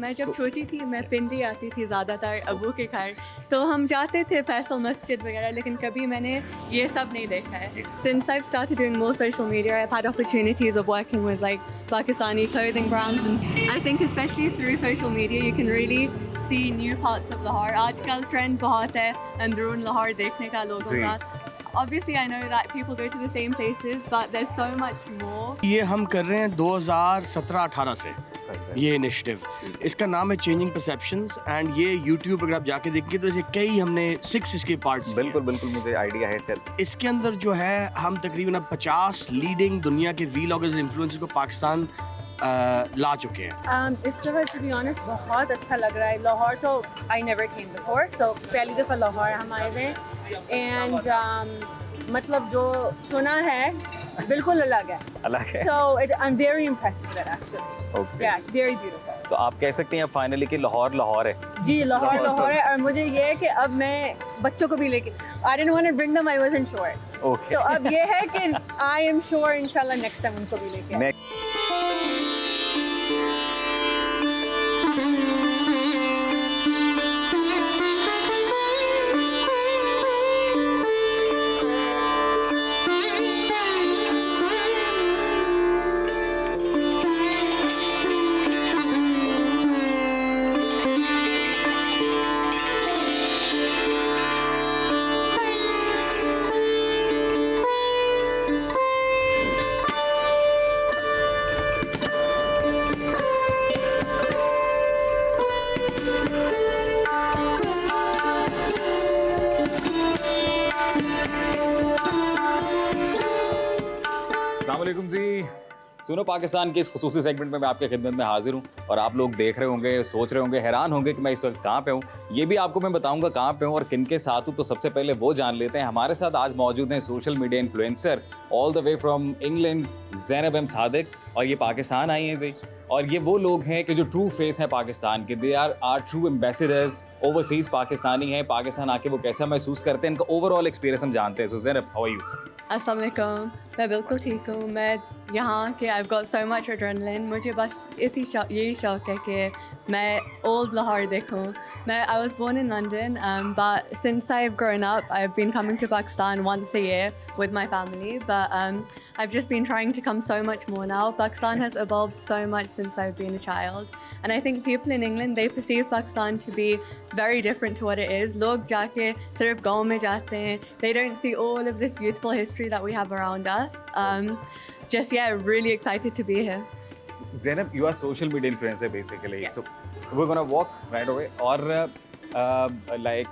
मैं जब छोटी थी मैं पिंडी आती थी ज़्यादातर अबू के घर, तो हम जाते थे फैसल मस्जिद वगैरह, लेकिन कभी मैंने ये सब नहीं देखा है. Since I've started doing more social media, I've had opportunities of working with like Pakistani clothing brands, and I think especially through social media you can really see new parts of Lahore. आजकल trend बहुत है अंदरून लाहौर देखने का लोगों का. Obviously, I know that people go to the same places, but there's so much more. ये हम कर रहे हैं 2017-18 से ये इनिशिएटिव. इसका नाम है चेंजिंग परसेप्शंस एंड ये यूट्यूब अगर आप जाके देखेंगे तो ऐसे कई हमने 6 इसके पार्ट्स. बिल्कुल बिल्कुल मुझे आइडिया है इसका. इसके अंदर जो है हम तकरीबन अब 50 लीडिंग दुनिया के वीलॉगर्स इन्फ्लुएंसर्स को पाकिस्तान ला चुके हैं. इस दफ़ा टू बी ऑनेस्ट बहुत अच्छा लग रहा है. लाहौर तो आई नेवर केम बिफोर, सो पहली दफ़ा लाहौर हम आए हुए एंड मतलब जो सुना है बिल्कुल अलग है. So I am very impressed with it actually. Yeah it's very beautiful. तो आप कह सकते हैं फाइनली कि लाहौर लाहौर है. जी लाहौर है. और मुझे ये है कि अब मैं बच्चों को भी लेके I didn't want to bring them, I wasn't sure. तो अब ये है कि आई एम श्योर इंशाल्लाह नेक्स्ट टाइम उनको भी लेके. अस्सलामुअलैकुम जी. सुनो पाकिस्तान के इस खुसूसी सेगमेंट में मैं आपके खिदमत में हाजिर हूँ और आप लोग देख रहे होंगे, सोच रहे होंगे, हैरान होंगे कि मैं इस वक्त कहाँ पे हूँ. ये भी आपको मैं बताऊंगा कहाँ पे हूँ और किन के साथ हूँ. तो सबसे पहले वो जान लेते हैं. हमारे साथ आज मौजूद हैं social media influencer all the way from England Zainab M Sadiq, और ये पाकिस्तान आई हैं जी. और ये वो लोग हैं कि जो ट्रू फेस हैं पाकिस्तान के. They are true ambassadors. Overseas Pakistani हैं. पाकिस्तान आके वो कैसा महसूस करते हैं, इनका ओवरऑल एक्सपीरियंस हम जानते हैं. सो ज़ैनब, हाउ आर यू? अस्सलाम वालेकुम. मैं बिल्कुल ठीक हूँ. मैं यहाँ के I've got so much adrenaline. मुझे बस यही शौक है कि मैं old Lahore देखूँ. I was born in London, but since I've grown up, I've been coming to Pakistan once a year with my family. But I've just been trying to come so much more now. Pakistan has evolved so much since I've been a child, and I think people in England, they perceive Pakistan to be very different to what it is. लोग जाके सिर्फ गाँव में जाते हैं. They don't see all of this beautiful history that we have around us. Just really excited to be here. Zainab, you are social media influencer basically. Yeah. So we're gonna walk right away. Or like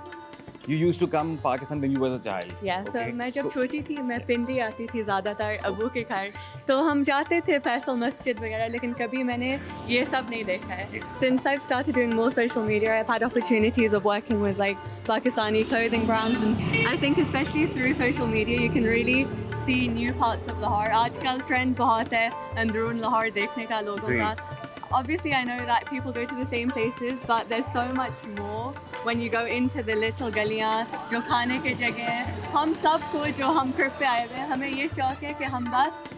you used to come Pakistan when you were a child. Yeah. Okay. So मैं जब छोटी थी मैं पिंडी आती थी ज़्यादातर अबू के घर, तो हम जाते थे फैसल मस्जिद वगैरह, लेकिन कभी मैंने ये सब नहीं देखा है. Since I've started doing more social media, I've had opportunities of working with like Pakistani clothing brands, and I think especially through social media you can really see new parts of Lahore. आजकल trend बहुत है अंदरून लाहौर देखने का लोगों का. Obviously, I know that people go to the same places, but there's so much more when you go into the little गलियाँ, जो खाने के जगह हैं. हम सबको जो हम ट्रिप पे आए हुए हैं, हमें ये शौक है कि हम बस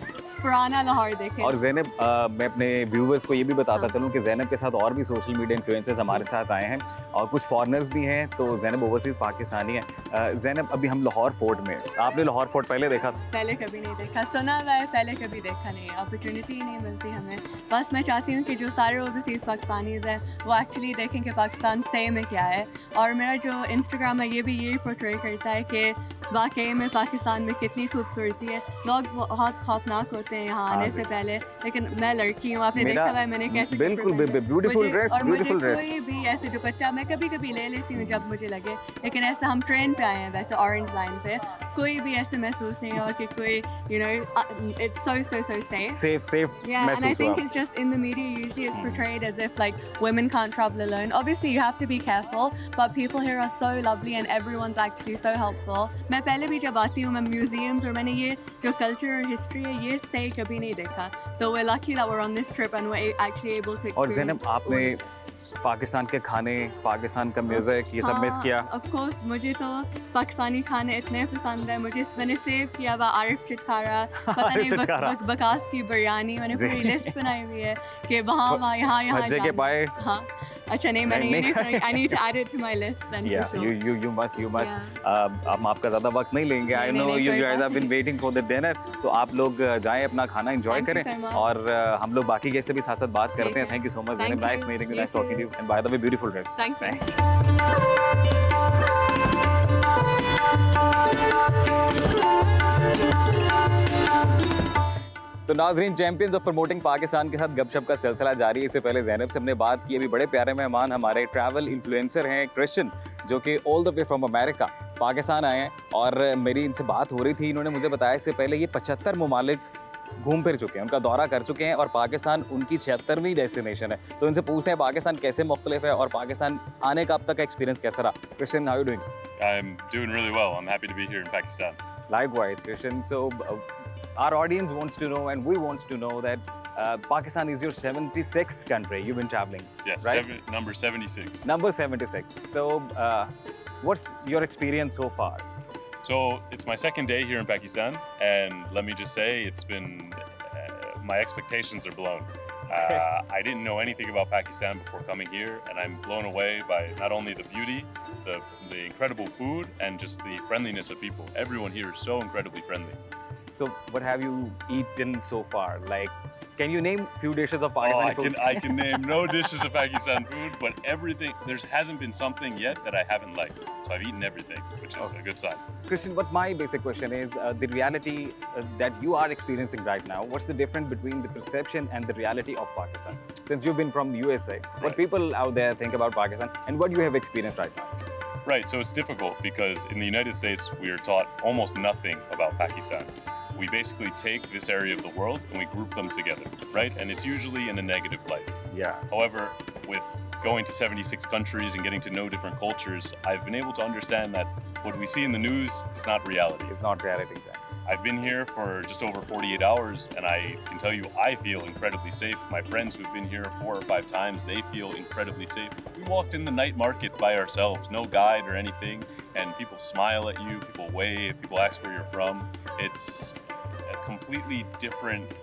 पुराना लाहौर देखें. और ज़ैनब, मैं अपने व्यूवर्स को ये भी बताता चलूँ कि ज़ैनब के साथ और भी सोशल मीडिया इन्फ्लुएंसर्स हमारे साथ आए हैं और कुछ फॉरेनर्स भी हैं. तो ज़ैनब ओवरसीज़ पाकिस्तानी है. ज़ैनब, अभी हम लाहौर फोर्ट में. आपने लाहौर फोर्ट पहले देखा? पहले कभी नहीं देखा. सुना हुआ है, पहले कभी देखा नहीं. अपॉर्चुनिटी ही नहीं मिलती हमें. बस मैं चाहती हूँ कि जो सारे ओवरसीज़ पाकिस्तानीज़ हैं वो एक्चुअली देखें कि पाकिस्तान सही में क्या है. और मेरा जो इंस्टाग्राम है ये भी यही पोर्ट्रे करता है कि वाकई में पाकिस्तान में कितनी खूबसूरती है. लोग बहुत खौफनाक होते हैं यहाँ आने से पहले, लेकिन मैं लड़की हूँ. आपने देखा हुआ है मैंने कैसे बिल्कुल ब्यूटीफुल ड्रेस. कोई भी ऐसे दुपट्टा मैं कभी कभी ले लेती हूँ जब मुझे लगे, लेकिन ऐसा हम ट्रेन पे आए हैं वैसे ऑरेंज लाइन पे, कोई भी ऐसे महसूस नहीं हुआ कि कोई it's so safe. Yeah, and I think it's just in the media usually it's portrayed as if like women can't travel alone. Obviously you have to be careful, but people here are so lovely and everyone's actually so helpful. मैं पहले भी जब आती हूँ मैं museums और मैंने ये जो कल्चर और हिस्ट्री है ये सही कभी नहीं देखा. तो we're lucky that we're on this trip and we're actually able to. और ज़ैनब, पाकिस्तान के खाने, पाकिस्तान का म्यूजिक, ये सब मिस किया? ऑफ कोर्स मुझे तो पाकिस्तानी खाने इतने पसंद है। मुझे मैंने सेव किया हुआ आरिफ चिटखारा, पता नहीं बकास की बिरयानी, मैंने पूरी लिस्ट बनाई हुई है कि वहाँ यहाँ भज्जे के पाए। हाँ अच्छा नहीं मैंने ये नहीं सुनी। I need to add it to my list then for sure. You must. हम आपका ज़्यादा वक्त नहीं लेंगे। I know you guys have been waiting for the dinner. तो आप लोग जाएं अपना खाना एंजॉय करें और हम लोग बाकी गेस्ट से भी साथ साथ बात करते हैं। Thank you so much Zainab, nice meeting you, nice talking to you, and by the way beautiful dress. Thank you. तो नाजरीन, चैंपियंस ऑफ प्रमोटिंग पाकिस्तान के साथ गपशप का सिलसिला जारी है। इससे पहले ज़ैनब से हमने बात की। अभी बड़े प्यारे मेहमान हमारे ट्रैवल इन्फ्लुएंसर हैं क्रिश्चियन, जो कि all the way from America Pakistan आए हैं और मेरी इनसे बात हो रही थी। इन्होंने मुझे बताया इससे पहले ये 75 ममालिक घूम फिर चुके हैं, उनका दौरा कर चुके हैं और पाकिस्तान उनकी 76वीं डेस्टिनेशन है। तो इनसे पूछते हैं पाकिस्तान कैसे मुख्तलिफ है और पाकिस्तान आने का अब तक का एक्सपीरियंस कैसा रहा। Christian, how you doing? I'm doing really well. I'm happy to be here in Pakistan. Likewise, Christian. So, our audience wants to know, and we wants to know that Pakistan is your 76th country. You've been traveling, Yes, right? number 76. Number 76. So, what's your experience so far? So it's my second day here in Pakistan, and let me just say it's been my expectations are blown. I didn't know anything about Pakistan before coming here, and I'm blown away by not only the beauty, the incredible food, and just the friendliness of people. Everyone here is so incredibly friendly. So, what have you eaten so far? Like, can you name few dishes of Pakistani food? I can name no dishes of Pakistan food, but everything. There hasn't been something yet that I haven't liked. So I've eaten everything, which is a good sign. Christian, what my basic question is, the reality that you are experiencing right now, what's the difference between the perception and the reality of Pakistan? Since you've been from the USA, what people out there think about Pakistan and what you have experienced right now? Right, so it's difficult because in the United States, we are taught almost nothing about Pakistan. We basically take this area of the world and we group them together, right? And it's usually in a negative light. Yeah. However, with going to 76 countries and getting to know different cultures, I've been able to understand that what we see in the news is not reality. It's not reality, exactly. I've been here for just over 48 hours, and I can tell you I feel incredibly safe. My friends who've been here 4 or 5 times, they feel incredibly safe. We walked in the night market by ourselves, no guide or anything, and people smile at you, people wave, people ask where you're from. It's a completely different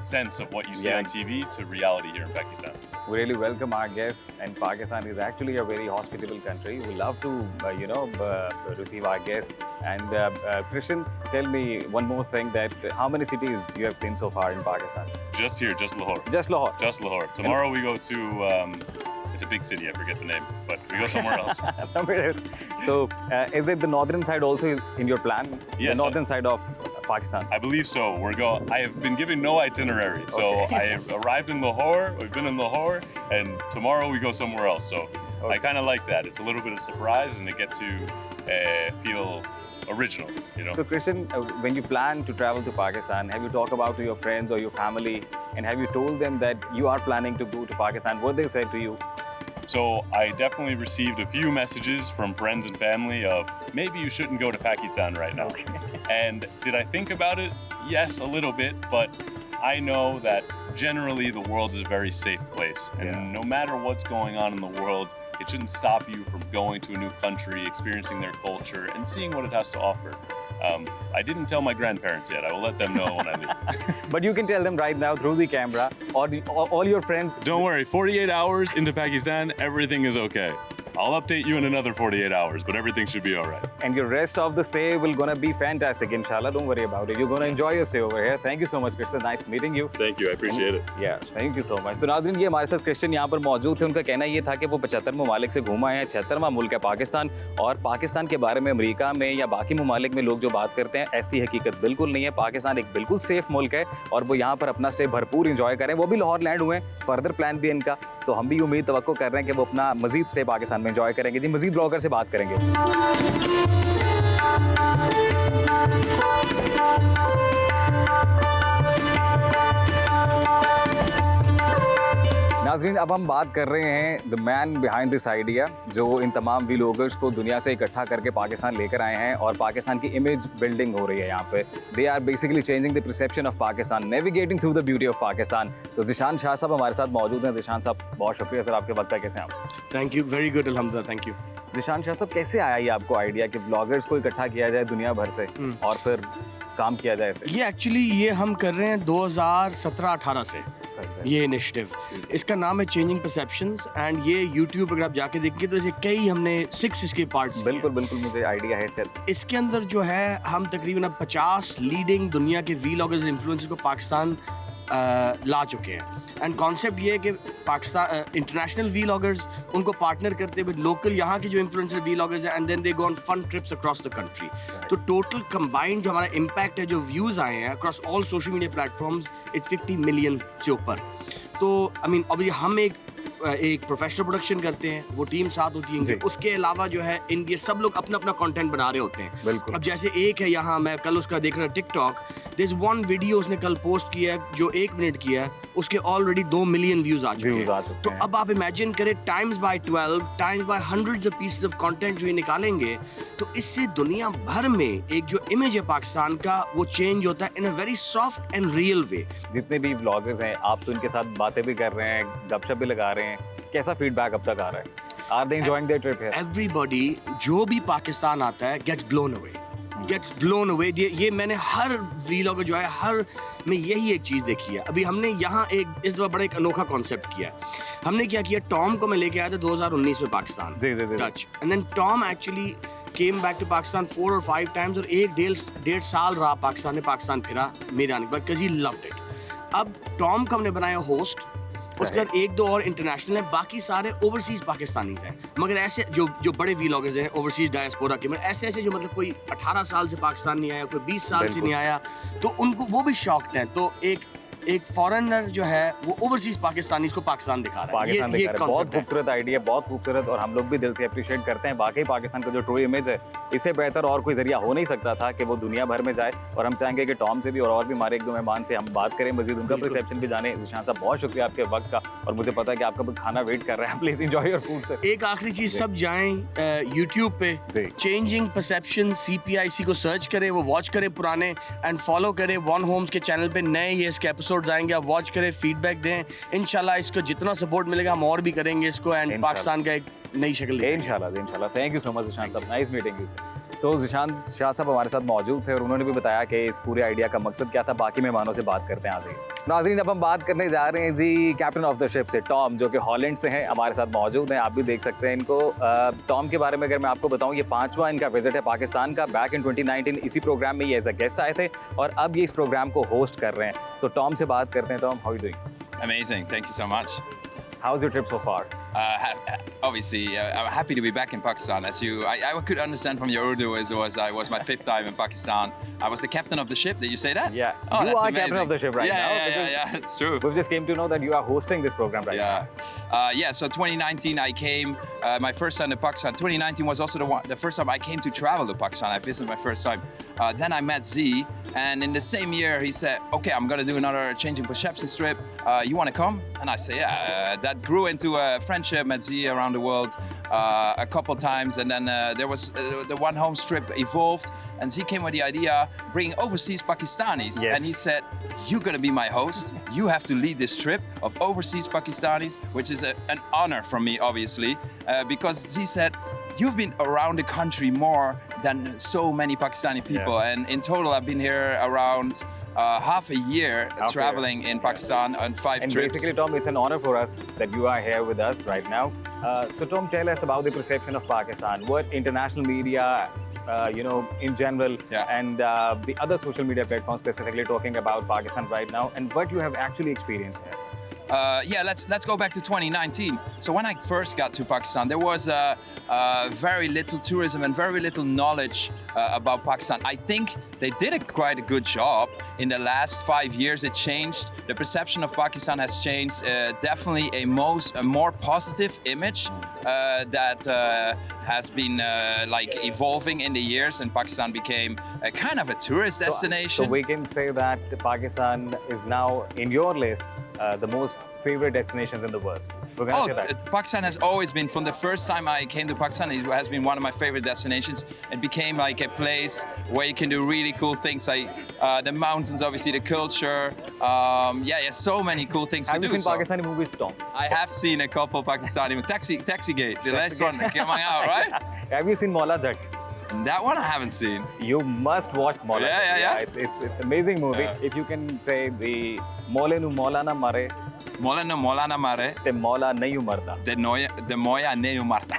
sense of what you see on TV to reality here in Pakistan. We really welcome our guests, and Pakistan is actually a very hospitable country. We love to, receive our guests. And Christian, tell me one more thing: that how many cities you have seen so far in Pakistan? Just here, just Lahore. Just Lahore. Just Lahore. Tomorrow we go to, it's a big city, I forget the name, but we go somewhere else. Somewhere else. So, is it the northern side also in your plan? Yes, The northern side of Pakistan. I believe so. I have been given no itinerary. So I have arrived in Lahore, we've been in Lahore, and tomorrow we go somewhere else. So I kind of like that. It's a little bit of surprise and I get to feel original, you know. So Christian, when you plan to travel to Pakistan, have you talked about to your friends or your family, and have you told them that you are planning to go to Pakistan? What they said to you? So I definitely received a few messages from friends and family of maybe you shouldn't go to Pakistan right now. And did I think about it? Yes, a little bit, but I know that generally the world is a very safe place. And no matter what's going on in the world, it shouldn't stop you from going to a new country, experiencing their culture, and seeing what it has to offer. I didn't tell my grandparents yet. I will let them know when I leave. But you can tell them right now through the camera, or all your friends. Don't worry, 48 hours into Pakistan, everything is okay. I'll update you in another 48 hours, but everything should be all right. And your rest of the stay will gonna be fantastic, inshallah. Don't worry about it. You're gonna enjoy your stay over here. Thank you so much, Christian. Nice meeting you. Thank you, I appreciate it. Yeah, thank you so much. तो नाज़रीन, ये हमारे साथ Christian यहाँ पर मौजूद थे। उनका कहना ये था कि वो 75 ममालिक से घूम आए हैं। 76वां मुल्क है पाकिस्तान, और पाकिस्तान के बारे में अमेरिका में या बाकी ममालिक में लोग जो बात करते हैं, ऐसी हकीकत बिल्कुल नहीं है। पाकिस्तान एक बिल्कुल सेफ मुल्क है और वो यहाँ पर अपना स्टे भरपूर इंजॉय करें। वो भी लाहौर लैंड हुए हैं, फर्दर प्लान भी है इनका, तो हम भी उम्मीद तवक्को कर रहे हैं कि वो अपना मजीद स्टे पाकिस्तान में इंजॉय करेंगे। जी, मजीद ब्लॉगर से बात करेंगे। नाज़रीन, अब हम बात कर रहे हैं the man behind this idea, जो इन तमाम व्लॉगर्स को दुनिया से इकट्ठा करके पाकिस्तान लेकर आए हैं और पाकिस्तान की इमेज बिल्डिंग हो रही है यहाँ पे. They are basically changing the perception of Pakistan, navigating through the beauty of Pakistan. तो ज़ीशान शाह साहब हमारे साथ मौजूद हैं. ज़ीशान साहब, बहुत शुक्रिया सर आपके वक्त का. कैसे हैं आप? थैंक यू, वेरी गुड अल्हम्दुलिल्लाह, थैंक यू. ज़ीशान शाह साहब, कैसे आया ये आपको आइडिया कि व्लॉगर्स को इकट्ठा किया जाए दुनिया भर से और फिर काम किया जाए ऐसे? ये एक्चुअली ये हम कर रहे हैं 2017-18 से ये इनिशिएटिव. इसका नाम है चेंजिंग परसेप्शंस एंड ये यूट्यूब अगर आप जाके देखेंगे तो ऐसे कई हमने 6 इसके पार्ट्स. बिल्कुल बिल्कुल, मुझे आइडिया है इसका. इसके अंदर जो है हम तकरीबन अब 50 लीडिंग दुनिया के वीलॉगर्स इन्फ्लुएंसर्स को पाकिस्तान ला चुके हैं. एंड कॉन्सेप्ट ये है कि पाकिस्तान इंटरनेशनल वीलॉगर्स उनको पार्टनर करते हुए लोकल यहाँ के जो इन्फ्लुएंसर वीलॉगर्स हैं and then they go on fun trips across the country. तो टोटल कंबाइंड जो हमारा इम्पैक्ट है, जो व्यूज़ आए हैं across all social media platforms, it's 50 million से ऊपर. तो आई मीन ऑब्वियसली हम एक प्रोफेशनल प्रोडक्शन करते हैं, वो टीम साथ होती है. उसके अलावा जो है ये सब लोग अपना अपना कंटेंट बना रहे होते हैं. बिल्कुल. अब जैसे एक है यहाँ, मैं कल उसका देख रहा TikTok, there is one video उसने कल पोस्ट किया है जो 1 मिनट किया है, उसके ऑलरेडी 2 मिलियन व्यूज आ चुके हैं. तो अब आप इमेजिन करें times bye 12 times bye hundreds of pieces of content जो ये निकालेंगे, तो इससे दुनिया भर में एक जो इमेज है पाकिस्तान का वो चेंज होता है in a very soft and real way. जितने भी व्लॉगर्स हैं, आप तो इनके साथ बातें भी कर रहे हैं, गपशप भी लगा रहे हैं. कैसा फीडबैक अब तक आ रहा है? Are they enjoying their trip here? Everybody जो भी पाकिस्तान आता है gets blown away. ये मैंने हर व्लॉगर जो है हर में यही एक चीज़ देखी है. अभी हमने यहाँ इस दफ़ा बड़ा एक अनोखा कॉन्सेप्ट किया है. हमने क्या किया, टॉम को मैं लेके आया था 2019 में पाकिस्तान. जी. Touch and then Tom actually came back to Pakistan 4 और 5 टाइम्स और 1.5 साल रहा पाकिस्तान फिरा मेरे आने के बाद, बिकॉज़ ही लव्ड इट. अब टॉम को हमने बनाया होस्ट, उसके बाद 1-2 और इंटरनेशनल हैं, बाकी सारे ओवरसीज पाकिस्तानीज हैं. मगर ऐसे जो बड़े व्लॉगर्स हैं ओवरसीज डायस्पोरा के, मतलब ऐसे जो मतलब कोई 18 साल से पाकिस्तान नहीं आया, कोई 20 साल से नहीं आया, तो उनको वो भी शॉक्ड हैं. तो एक फॉरेनर जो है वो ओवरसीज पाकिस्तानीज को पाकिस्तान दिखा रहा है. ये बहुत खूबसूरत आइडिया, बहुत खूबसूरत, और हम लोग भी दिल से अप्रिशिएट करते हैं. वाकई पाकिस्तान का जो ट्रू इमेज है, इससे बेहतर और कोई जरिया हो नहीं सकता था कि वो दुनिया भर में जाए. और हम चाहेंगे कि टॉम से भी और भी हमारे 1-2 मेहमान से हम बात करें, मजीद उनका परसेप्शन भी जाने. ज़ीशान साहब, बहुत शुक्रिया आपके वक्त का, और मुझे पता है कि आपका खाना वेट कर रहा है. Please enjoy your food sir. एक आखिरी चीज, सब जाएं यूट्यूब पे, चेंजिंग परसेप्शन CPIC को सर्च करें, वो वॉच करें पुराने, एंड फॉलो करें वन होम्स के चैनल पे. नए ये इसके एपिसोड आएंगे, आप वॉच करें, फीडबैक दें. इंशाल्लाह इसको जितना सपोर्ट मिलेगा हम और भी करेंगे इसको, एंड पाकिस्तान का एक नई शक्ल इंशाल्लाह. Thank you so much Zeeshan साहब, नाइस मीटिंग यू सर. तो ज़ीशान शाह साहब हमारे साथ मौजूद थे और उन्होंने भी बताया कि इस पूरे आइडिया का मकसद क्या था. बाकी मेहमानों से बात करते हैं आज. नाज़रीन, अब हम बात करने जा रहे हैं जी कैप्टन ऑफ द शिप से, टॉम, जो कि हॉलैंड से हैं, हमारे साथ मौजूद हैं. आप भी देख सकते हैं इनको. टॉम के बारे में अगर मैं आपको बताऊं, ये 5वां इनका विजिट है पाकिस्तान का. बैक इन 2019 इसी प्रोग्राम में ये एज अ गेस्ट आए थे और अब ये इस प्रोग्राम को होस्ट कर रहे हैं. तो टॉम से बात करते हैं. Tom, how you doing? Amazing, thank you so much. How's your trip so far? Obviously, I'm happy to be back in Pakistan. I could understand from your Urdu as I was my 5th time in Pakistan. I was the captain of the ship. Did you say that? Yeah, oh, you that's are amazing. captain of the ship right now. Yeah, it's true. We've just came to know that you are hosting this program right now. So 2019 I came, my first time to Pakistan. 2019 was also the first time I came to travel to Pakistan. I visited my first time. Then I met Z, and in the same year he said, okay, I'm going to do another Changing Perceptions trip. You want to come? And I say, yeah. That grew into a friendship, met Z around the world a couple times, and then there was the One Homes trip evolved, and Z came with the idea bringing overseas Pakistanis, and he said, you're going to be my host. You have to lead this trip of overseas Pakistanis, which is an honor for me, obviously, because Z said, you've been around the country more than so many Pakistani people, and in total I've been here around half a year traveling in Pakistan on 5 and trips. Basically, Tom, it's an honor for us that you are here with us right now. So, Tom, tell us about the perception of Pakistan. What international media, in general, and the other social media platforms specifically talking about Pakistan right now, and what you have actually experienced here. Let's go back to 2019. So when I first got to Pakistan, there was very little tourism and very little knowledge about Pakistan. I think they did quite a good job. In the last 5 years, it changed. The perception of Pakistan has changed. Definitely a more positive image that has been evolving in the years, and Pakistan became a kind of a tourist destination. So we can say that Pakistan is now in your list the most favorite destinations in the world? We're gonna say that. Pakistan has always been, from the first time I came to Pakistan, it has been one of my favorite destinations. It became like a place where you can do really cool things, like the mountains, obviously, the culture. So many cool things Have to you do. seen So Pakistani movies, Tom? I have seen a couple Pakistani, Taxigate, the last one coming out, right? Have you seen Maula Jat? That one I haven't seen. You must watch Maula Jat. Yeah. It's amazing movie. Yeah. If you can say the Mole nu Maula na mare, Molana Mare, te Maula nahi umarda. the Moya Neu Marta.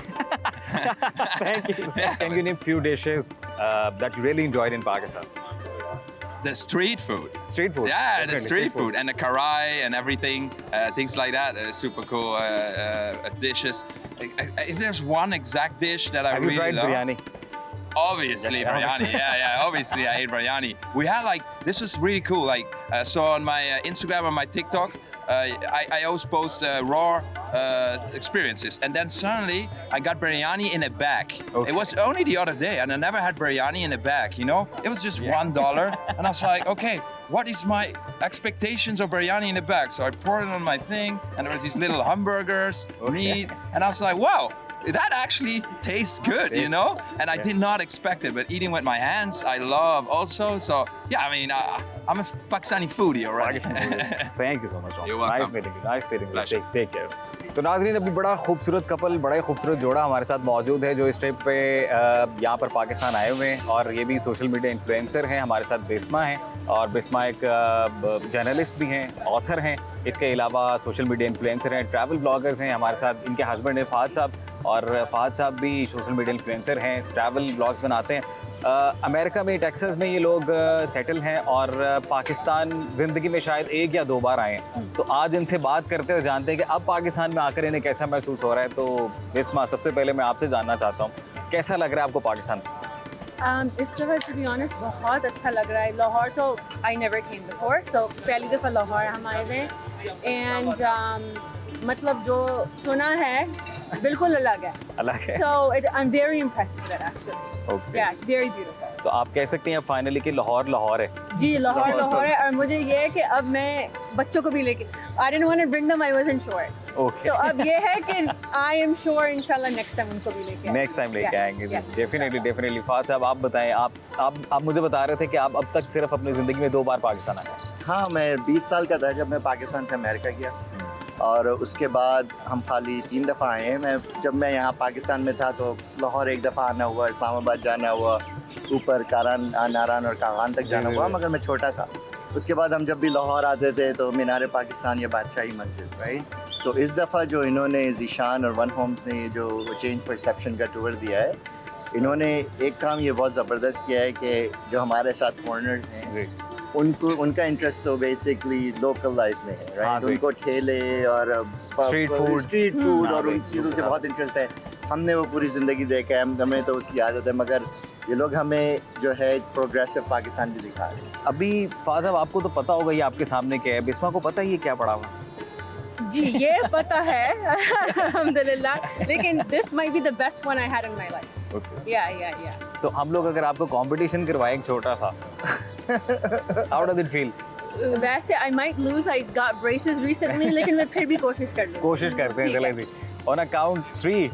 Thank you. Can you name few dishes that you really enjoyed in Pakistan? The street food. Street food. Yeah, the Definitely, street food and the karai and everything, things like that. Super cool dishes. If there's one exact dish that I Have you really tried love, biryani? obviously Yes, biryani. obviously. Yeah. Obviously, I ate biryani. We had this was really cool. So on my Instagram and my TikTok, I always post raw experiences, and then suddenly I got biryani in a bag. Okay. It was only the other day, and I never had biryani in a bag. It was just $1, and I was like, okay, what is my expectations of biryani in a bag? So I poured it on my thing, and there was these little hamburgers, meat, and I was like, wow. That actually tastes good, And I did not expect it, but eating with my hands, I love also. So, yeah, I mean, I'm a Pakistani foodie already. Thank you so much, Tom. You're welcome. Nice meeting you. Nice meeting you. Pleasure. Take care. तो नाजरीन, अभी बड़ा खूबसूरत couple, बड़ा ही खूबसूरत जोड़ा हमारे साथ मौजूद है जो इस ट्रिप पे यहाँ पर पाकिस्तान आए हुए हैं, और ये भी सोशल मीडिया इन्फ्लुएंसर हैं। हमारे साथ बिस्मा हैं, और बिस्मा एक जर्नलिस्ट भी हैं, ऑथर हैं। इसके अलावा सोशल मीडिया इन्फ्लुएंसर हैं, ट्रैवल ब्लॉगर्स हैं। हमारे साथ इनके हस्बैंड हैं फ़ाद साहब, और फ़ाद साहब भी सोशल मीडिया इन्फ्लुएंसर हैं, ट्रैवल ब्लॉग्स बनाते हैं। अमेरिका में, टेक्सास में ये लोग सेटल हैं, और पाकिस्तान ज़िंदगी में शायद 1 या 2 बार आए हैं। तो आज इनसे बात करते हुए जानते हैं कि अब पाकिस्तान में आकर इन्हें कैसा महसूस हो रहा है। तो बिस्मा, सबसे पहले मैं आपसे जानना चाहता हूँ, कैसा लग रहा है आपको पाकिस्तान? इस दफ़ा टू बी ऑनेस्ट बहुत अच्छा लग रहा है। लाहौर तो आई नेवर केम बिफोर, सो पहली दफ़ा लाहौर हम आए थे, एंड मतलब जो सुना है बिल्कुल अलग है। So I am very impressed with it actually. Yeah it's very beautiful. तो आप कह सकते हैं फाइनली कि लाहौर है। जी, लाहौर है, और मुझे ये है कि अब मैं बच्चों को भी लेके, I didn't want to bring them, I wasn't sure. Okay, तो अब ये है कि आई एम श्योर इंशाल्लाह नेक्स्ट टाइम उनको भी लेके नेक्स्ट टाइम लेके आएंगे। yes, definitely. फ़ाद साहब, आप बताएं, आप मुझे बता रहे थे कि आप अब तक सिर्फ अपनी ज़िंदगी में 2 बार पाकिस्तान आए हैं। हाँ, मैं 20 साल का था जब मैं पाकिस्तान से अमेरिका गया, और उसके बाद हम खाली 3 दफ़ा आए हैं। जब मैं यहाँ पाकिस्तान में था तो लाहौर 1 दफ़ा आना हुआ, इस्लामाबाद जाना हुआ, ऊपर नारान और कागान तक जाना हुआ, मगर मैं छोटा था। उसके बाद हम जब भी लाहौर आते थे तो मीनार पाकिस्तान या बादशाही मस्जिद, राइट। तो इस दफ़ा जो इन्होंने ज़ीशान और वन होम्स ने जो चेंज परसेप्शन का टूर दिया है, इन्होंने एक काम ये बहुत ज़बरदस्त किया है कि जो हमारे साथ फॉरेनर्स हैं उनका इंटरेस्ट तो बेसिकली लोकल लाइफ में है, राइट। उनको ठेले और स्ट्रीट फूड और उन चीज़ों से बहुत इंटरेस्ट है। हमने वो पूरी ज़िंदगी देखा है, हमें तो उसकी आदत है, मगर ये लोग हमें जो है प्रोग्रेसिव पाकिस्तान भी दिखा रहे हैं। अभी फ़ाद साहब, आपको तो पता होगा ये आपके सामने क्या है। बिस्मा को पता है ये क्या पड़ा हुआ? जी, ये पता है अल्हम्दुलिल्लाह, लेकिन this might be the best one I had in my life. या तो हम लोग अगर आपको कंपटीशन करवाएं एक छोटा सा, हाउ डज इट फील? वैसे I might lose, I got braces recently, लेकिन मैं फिर भी कोशिश कर लूँगी। कोशिश करते हैं, चले जी। ऑन अ काउंट 3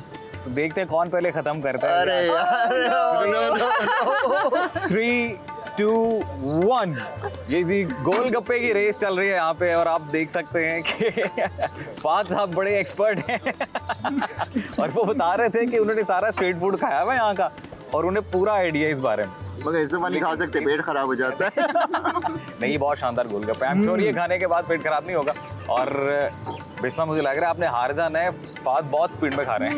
तो देखते हैं कौन पहले खत्म करता है। अरे यार, 3, 2, 1। ये जी गोलगप्पे की रेस चल रही है यहाँ पे, और आप देख सकते हैं कि फ़ाद साहब बड़े एक्सपर्ट हैं और वो बता रहे थे कि उन्होंने सारा स्ट्रीट फूड खाया हुआ है यहाँ का, और उन्हें पूरा आइडिया इस बारे में। मगर इस दफ़ा नहीं खा सकते, पेट खराब हो जाता है। नहीं, ये बहुत शानदार गोलगप्पे, आई एम श्योर ये खाने के बाद पेट खराब नहीं होगा। और बिस्मा, मुझे लग रहा है आपने हार जाना है, फ़ाद बहुत स्पीड में खा रहे हैं।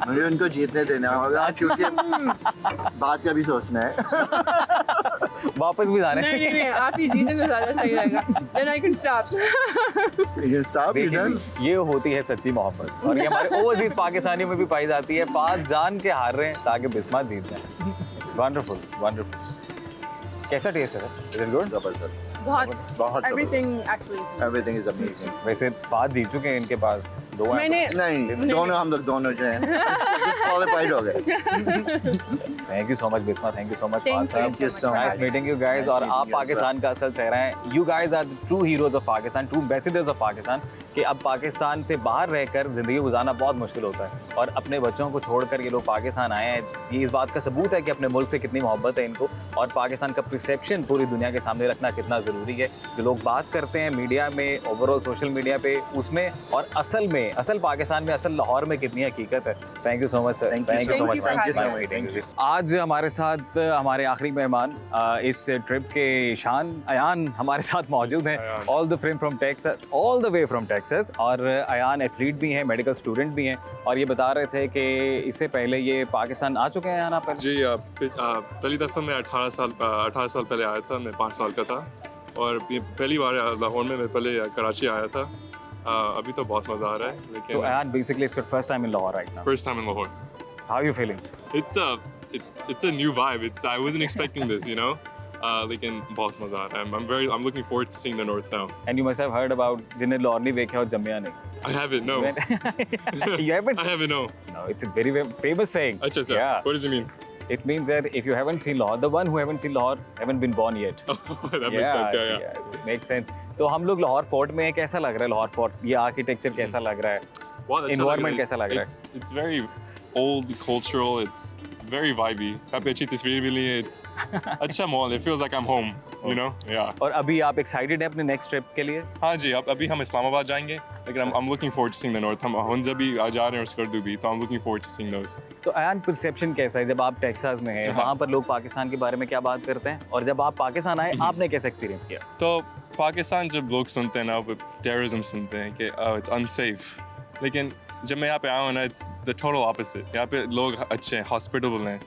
मुझे उनको जीतने देना होगा, क्योंकि बात का भी सोचना है। वापस भी जाने नहीं, आप ही जीते तो ज़्यादा सही रहेगा। Then I can stop. देखिए, ये होती है सच्ची मोहब्बत, और ये हमारे ओवरसीज पाकिस्तानियों में भी पाई जाती है। फ़ाद जान के हार रहे हैं ताकि बिस्मा जीत जाए। वंडरफुल। कैसा टेस्ट है? Is it good? जबरदस्त, बहुत बहुत everything actually is everything is amazing. वैसे फ़ाद जीत चुके हैं इनके पास दो हैं मैंने नहीं, दोनों हम लोग दोनों जो हैं डिस्क्वालीफाइड हो गए। Thank you so much Bisma, thank you so much Thank साहब, you so nice much. Meeting you guys. Nice और meeting आप you as पाकिस्तान का असल चेहरा हैं, you guys are the true heroes of Pakistan, true ambassadors of Pakistan. कि अब पाकिस्तान से बाहर रहकर ज़िंदगी गुजारना बहुत मुश्किल होता है, और अपने बच्चों को छोड़कर ये लोग पाकिस्तान आए हैं, ये इस बात का सबूत है कि अपने मुल्क से कितनी मोहब्बत है इनको, और पाकिस्तान का परसेप्शन पूरी दुनिया के सामने रखना कितना ज़रूरी है। जो लोग बात करते हैं मीडिया में, ओवरऑल सोशल मीडिया पे, उसमें और असल में, असल पाकिस्तान में, असल लाहौर में कितनी हकीकत है। Thank you so much sir, Thank you thank you so so much. Much. Thank you so much. Thank you. आज हमारे साथ हमारे आखिरी मेहमान इस ट्रिप के शान अयान हमारे साथ मौजूद हैं, all the frame from Texas, all the way from Texas. और अयान एथलीट भी हैं, मेडिकल स्टूडेंट भी हैं, और ये बता रहे थे कि इससे पहले ये पाकिस्तान आ चुके हैं यहाँ पर। जी पहली दफ़ा मैं 18 साल पहले आया था, मैं 5 साल का था, और ये पहली बार लाहौर में, मैं पहले कराची आया था। अभी तो बहुत मज़ा आ रहा है, So लेकिन Ayan, basically it's your first time in Lahore right now. First time in Lahore. How are you feeling? It's a new vibe. I wasn't expecting this, you know. लेकिन बहुत मज़ा आ रहा है। I'm looking forward to seeing the north now. And you must have heard about जिन्हें लाहौर नहीं देखा और जम्मिया नहीं। I haven't, no. You haven't? I haven't, no. No, it's a very famous saying. अच्छा, Yeah. what does it mean? It means that if you haven't seen Lahore, the one who haven't seen Lahore haven't been born yet. That makes sense, yeah. It makes sense. तो हम लोग Lahore fort में हैं, कैसा लग रहा है Lahore fort? ये आर्किटेक्चर कैसा लग रहा है? बहुत अच्छा लग रहा है। Environment कैसा लग रहा है? It's very old, cultural. It's very vibey. यहाँ पे अच्छी तस्वीर भी ली है। It's अच्छा mall. It feels like I'm home. You know? Yeah. और अभी आप एक्साइटेड हैं अपने नेक्स्ट ट्रिप के लिए? हाँ जी, अभी हम इस्लामाबाद जाएंगे, लेकिन I'm looking forward to seeing the north. हम हुंजा भी आ जा रहे हैं और स्कर्दू भी, तो I'm looking forward to seeing those. तो अयान, परसेप्शन कैसा है जब आप टेक्सास में हैं? वहाँ पर लोग पाकिस्तान के बारे में क्या बात करते हैं, और जब आप पाकिस्तान आए आपने कैसा एक्सपीरियंस किया? तो पाकिस्तान जब लोग सुनते हैं ना, वो टेररिज्म सुनते हैं कि it's unsafe, लेकिन जब मैं यहाँ पे आया हूँ ना, it's the total opposite. यहाँ पे लोग अच्छे हैं, hospitable हैं,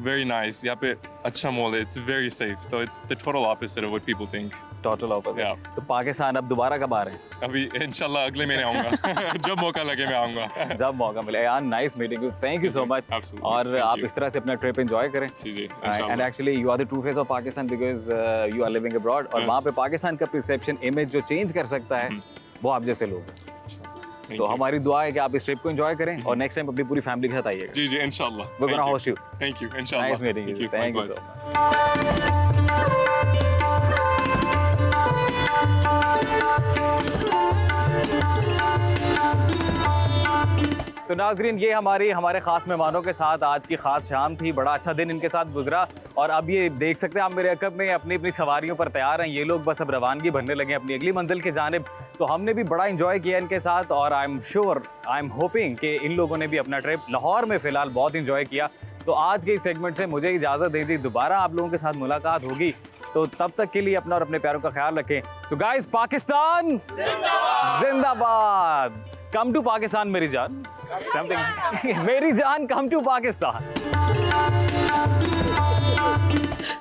very nice. यहाँ पे अच्छा मॉल है, it's very safe. So it's the total opposite of what people think. Total opposite. Yeah. तो पाकिस्तान अब दोबारा कब आ रहे हैं? अभी इंशाल्लाह अगले महीने आऊँगा। जब मौका लगे मैं आऊँगा। जब मौका मिले। यार nice meeting you, thank you so much. Absolutely. और Thank आप you. इस तरह से अपना ट्रिप एंजॉय करें। जी जी, एंड इंशाल्लाह। Actually you are the true face of Pakistan because you are living abroad, और Yes. वहाँ पे पाकिस्तान का परसेप्शन, इमेज जो चेंज कर सकता है वो आप जैसे लोग हैं। Thank तो you. हमारी दुआ है कि आप इस ट्रिप को एंजॉय करें और नेक्स्ट टाइम अपनी पूरी फैमिली के साथ आइएगा। जी जी, इंशाल्लाह। We're gonna Thank you. host you. Thank you, inshallah. Nice meeting you, thank you Likewise. So much. तो नाज़रीन, ये हमारे ख़ास मेहमानों के साथ आज की ख़ास शाम थी। बड़ा अच्छा दिन इनके साथ गुजरा, और अब ये देख सकते हैं आप मेरे अकब में अपनी अपनी सवारियों पर तैयार हैं। ये लोग बस अब रवानगी भरने लगे अपनी अगली मंजिल की जानिब। तो हमने भी बड़ा इंजॉय किया इनके साथ, और आई एम होपिंग कि इन लोगों ने भी अपना ट्रिप लाहौर में फ़िलहाल बहुत इंजॉय किया। तो आज के इस सेगमेंट से मुझे इजाज़त दीजिए, दोबारा आप लोगों के साथ मुलाकात होगी, तो तब तक के लिए अपना और अपने प्यारों का ख्याल रखें। तो गाइस, पाकिस्तान जिंदाबाद। कम टू पाकिस्तान मेरी जान, समथिंग मेरी जान, कम टू पाकिस्तान।